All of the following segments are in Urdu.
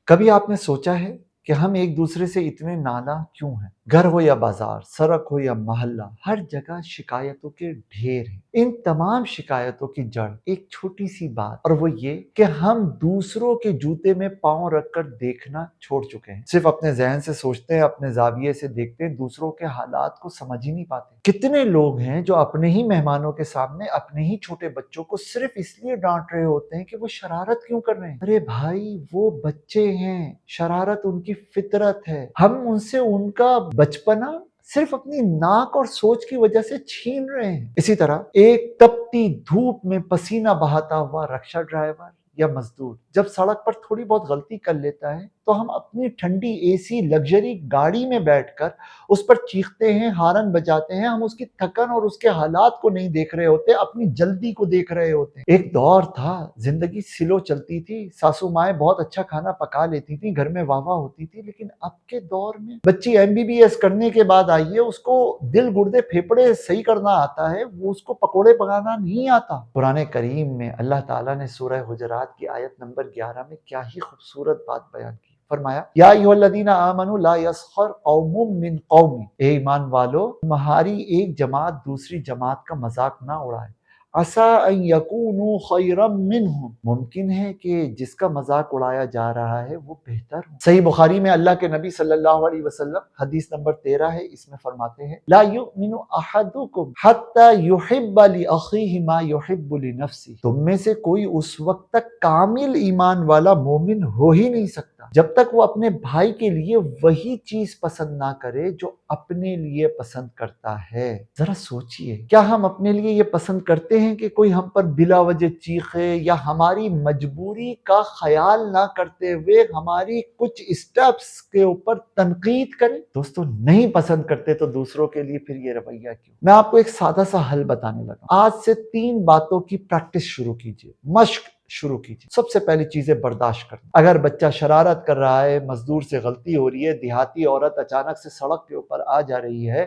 کبھی آپ نے سوچا ہے کہ ہم ایک دوسرے سے اتنے نالا کیوں ہیں؟ گھر ہو یا بازار، سڑک ہو یا محلہ، ہر جگہ شکایتوں کے ڈھیر ہیں۔ ان تمام شکایتوں کی جڑ ایک چھوٹی سی بات، اور وہ یہ کہ ہم دوسروں کے جوتے میں پاؤں رکھ کر دیکھنا چھوڑ چکے ہیں۔ صرف اپنے ذہن سے سوچتے ہیں، اپنے زاویے سے دیکھتے ہیں، دوسروں کے حالات کو سمجھ ہی نہیں پاتے۔ کتنے لوگ ہیں جو اپنے ہی مہمانوں کے سامنے اپنے ہی چھوٹے بچوں کو صرف اس لیے ڈانٹ رہے ہوتے ہیں کہ وہ شرارت کیوں کر رہے ہیں؟ ارے بھائی، وہ بچے ہیں، شرارت ان کی فطرت ہے۔ ہم ان سے ان کا بچپنا صرف اپنی ناک اور سوچ کی وجہ سے چھین رہے ہیں۔ اسی طرح ایک تپتی دھوپ میں پسینہ بہاتا ہوا رکشہ ڈرائیور یا مزدور جب سڑک پر تھوڑی بہت غلطی کر لیتا ہے تو ہم اپنی ٹھنڈی اے سی لگژری گاڑی میں بیٹھ کر اس پر چیختے ہیں، ہارن بجاتے ہیں۔ ہم اس کی تھکن اور اس کے حالات کو نہیں دیکھ رہے ہوتے، اپنی جلدی کو دیکھ رہے ہوتے ہیں۔ ایک دور تھا، زندگی سلو چلتی تھی، ساسو مائیں بہت اچھا کھانا پکا لیتی تھی، گھر میں واہ واہ ہوتی تھی۔ لیکن اب کے دور میں بچی MBBS کرنے کے بعد آئی ہے، اس کو دل گردے پھیپڑے صحیح کرنا آتا ہے، وہ اس کو پکوڑے پکانا نہیں آتا۔ قرآن کریم میں اللہ تعالیٰ نے سورہ حجرات کی آیت نمبر 11 میں کیا ہی خوبصورت بات بیان کی۔ فرمایا، یا ایھا الذین آمنوا لا یسخر قوم من قوم، اے ایمان والو، تمہاری ایک جماعت دوسری جماعت کا مذاق نہ اڑائے۔ عسیٰ ان یکونوا خیرا منہم، ممکن ہے کہ جس کا مذاق اڑایا جا رہا ہے وہ بہتر ہو۔ صحیح بخاری میں اللہ کے نبی صلی اللہ علیہ وسلم، حدیث نمبر 13 ہے، اس میں فرماتے ہیں، لا یؤمن احدکم حتی یحب لاخیہ ما یحب لنفسہ، تم میں سے کوئی اس وقت تک کامل ایمان والا مومن ہو ہی نہیں سکتا جب تک وہ اپنے بھائی کے لیے وہی چیز پسند نہ کرے جو اپنے لیے پسند کرتا ہے۔ ذرا سوچئے، کیا ہم اپنے لیے یہ پسند کرتے ہیں کہ کوئی ہم پر بلا وجہ چیخے، یا ہماری مجبوری کا خیال نہ کرتے ہوئے ہماری کچھ اسٹیپس کے اوپر تنقید کرے؟ دوستو، نہیں پسند کرتے تو دوسروں کے لیے پھر یہ رویہ کیوں؟ میں آپ کو ایک سادہ سا حل بتانے لگا۔ آج سے 3 باتوں کی پریکٹس شروع کیجئے، مشق شروع کیجیے۔ سب سے پہلی چیز ہے برداشت کرنا۔ اگر بچہ شرارت کر رہا ہے، مزدور سے غلطی ہو رہی ہے، دیہاتی عورت اچانک سے سڑک کے اوپر آ جا رہی ہے،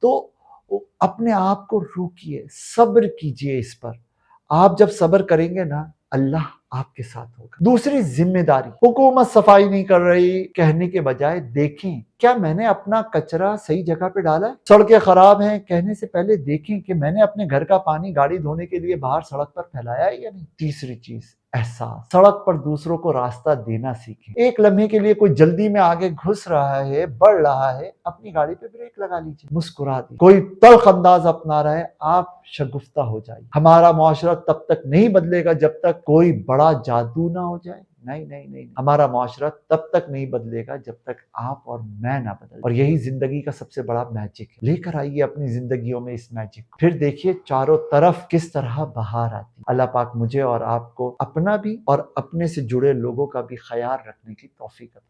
تو اپنے آپ کو روکیے، صبر کیجیے اس پر۔ آپ جب صبر کریں گے نا، اللہ آپ کے ساتھ ہوگا۔ دوسری ذمہ داری، حکومت صفائی نہیں کر رہی کہنے کے بجائے دیکھیں کیا میں نے اپنا کچرا صحیح جگہ پہ ڈالا ہے؟ سڑکیں خراب ہیں کہنے سے پہلے دیکھیں کہ میں نے اپنے گھر کا پانی گاڑی دھونے کے لیے باہر سڑک پر پھیلایا ہے یا نہیں۔ تیسری چیز، احساس، سڑک پر دوسروں کو راستہ دینا سیکھیں۔ ایک لمحے کے لیے کوئی جلدی میں آگے گھس رہا ہے، بڑھ رہا ہے، اپنی گاڑی پہ بریک لگا لیجیے، مسکرا دیجیے۔ کوئی تلخ انداز اپنا رہا ہے، آپ شگفتہ ہو جائیے۔ ہمارا معاشرہ تب تک نہیں بدلے گا جب تک کوئی بڑا جادو نہ ہو جائے۔ نہیں، ہمارا معاشرہ تب تک نہیں بدلے گا جب تک آپ اور میں نہ بدلیں۔ اور یہی زندگی کا سب سے بڑا میجک ہے۔ لے کر آئیے اپنی زندگیوں میں اس میجک کو، پھر دیکھیے چاروں طرف کس طرح بہار آتی ہے۔ اللہ پاک مجھے اور آپ کو اپنا بھی اور اپنے سے جڑے لوگوں کا بھی خیال رکھنے کی توفیق عطا